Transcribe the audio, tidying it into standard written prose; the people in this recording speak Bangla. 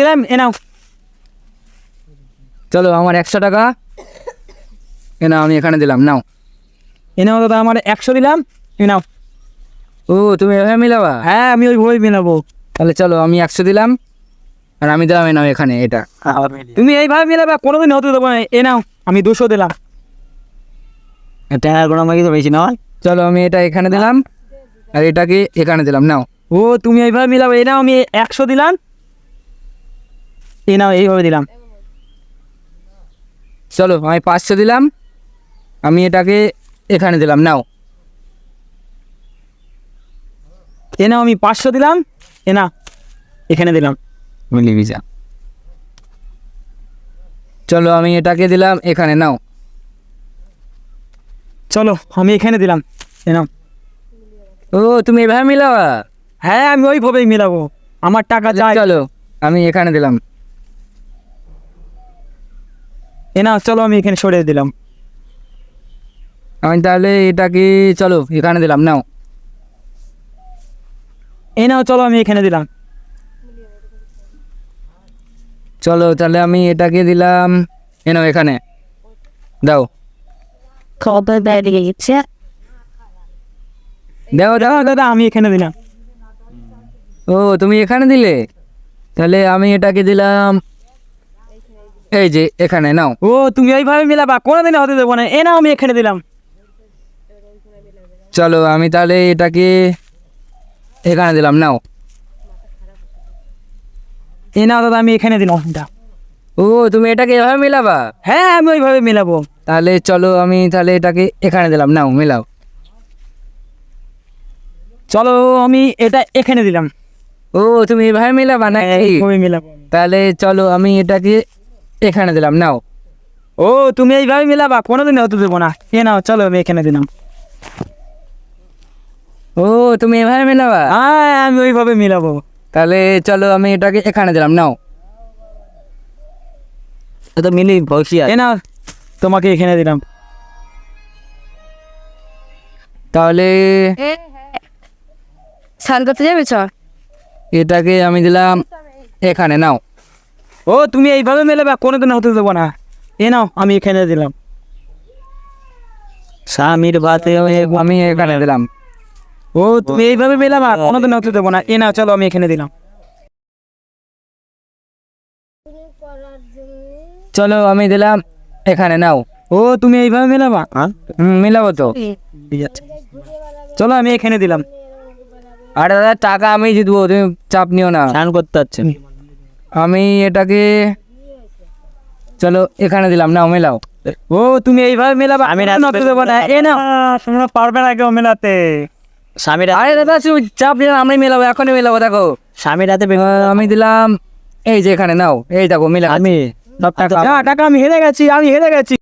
দিলাম, এ নাও। চলো আমার 100 টাকা এ নাও, আমি এখানে দিলাম, নাও। এ নাও দাদা, আমার 100 দিলাম, এ নাও। ও তুমি এভাবে মিলাবা? হ্যাঁ, আমি ওইভাবেই মেলাবো। তাহলে চলো আমি 100 দিলাম আর আমি দিলাম, এ নাও এখানে এটা। তুমি এইভাবে মেলাবে, কোনোদিন হতে দেবো না। এ নাও, আমি 200 দিলাম। এটা কোনো আমাকে তো বেশি নয়। চলো আমি এটা এখানে দিলাম আর এটাকে এখানে দিলাম, নাও। ও তুমি এইভাবে মিলাবে। এ নাও, আমি 100 দিলাম, এ নাও, এইভাবে দিলাম। চলো আমি 500 দিলাম, আমি এটাকে এখানে দিলাম, নাও। এ নাও, আমি 500 দিলাম, এ না, এখানে দিলাম। মিলিয়ে যা। চলো আমি এটাকে দিলাম এখানে, নাও। চলো আমি এখানে দিলাম, এ নাও। ও তুমি এভাবে মিলাবা? হ্যাঁ, আমি ওইভাবেই মিলাবো, আমার টাকা চাই। চলো আমি এখানে দিলাম। এ নাও, চলো আমি এখানে সরিয়ে দিলাম। আমি তাহলে এটাকে চলো এখানে দিলাম, নাও। এ নাও, চলো আমি এখানে দিলাম। চলো তাহলে আমি এটাকে দিলাম, এ নাও এখানে দাও। কত বেরিয়ে গেছে। দাও দাও। দাদা, আমি এখানে দিলাম। ও তুমি এখানে দিলে, তাহলে আমি এটাকে দিলাম এই যে এখানে, নাও। ও তুমি এইভাবে মিলাবা, কোনোদিন হতে দেবো না। এ নাও, আমি এখানে দিলাম। চলো আমি তাহলে এটাকে এখানে দিলাম, নাও। এ নাও দাদা, আমি এখানে দিলাম এটা। ও তুমি এটাকে এভাবে মিলাবা? হ্যাঁ, আমি ওইভাবে মিলাবো। তাহলে চলো আমি তাহলে এটাকে এখানে দিলাম, নাও মিলাও। চলো আমি এটা এখানে দিলাম। ও তুমি এভাবে মিলাবা না? এইভাবে মিলাবো। তাহলে চলো আমি এটাকে এখানে দিলাম, নাও। ও তুমি এইভাবে মিলাবা, কোনোদিন হতে দেবো না। এ নাও, চলো আমি এখানে দিলাম। ও তুমি এভাবে মিলাবা? হ্যাঁ, আমি ওইভাবে মিলাবো। তাহলে চলো আমি এটাকে এখানে দিলাম, নাও। তো মিলি বসি এ নাও, তোমাকে এখানে দিলাম। তাহলে স্নান করতে যাবে চ। এটাকে আমি দিলাম এখানে, নাও। ও তুমি এইভাবে মিলাবা, কোনোদিন হতে দেবো না। এ নাও, আমি এখানে দিলাম। স্বামীর ভাতে আমি এখানে দিলাম। ও তুমি এইভাবে মিলাবা, কোনোদিন হতে দেবো না। এ নাও, চলো আমি এখানে দিলাম। চলো আমি দিলাম এখানে, নাও। ও তুমি এইভাবে মিলাবা। মিলাবো তো। চলো আমি এখানে দিলাম। আরে দাদা টাকা আমি জিতবো, তুমি চাপ নিও না। স্নান করতে যাচ্ছে। আমি এটাকে চলো এখানে দিলাম, নাও মিলাও। ও তুমি এইভাবে মিলাবা, আমি আমি হতে দেবো না। এ নাও, তোমরা পারবে না কেউ মেলাতে। স্বামীর আরে দাদা তুমি চাপ নিও না, আমি মিলাবো, এখনই মিলাবো, দেখো। স্বামীর হাতে আমি দিলাম এই যে এখানে, নাও। এই দেখো মিলা। আমি টাকা আমি হেরে গেছি, আমি হেরে গেছি।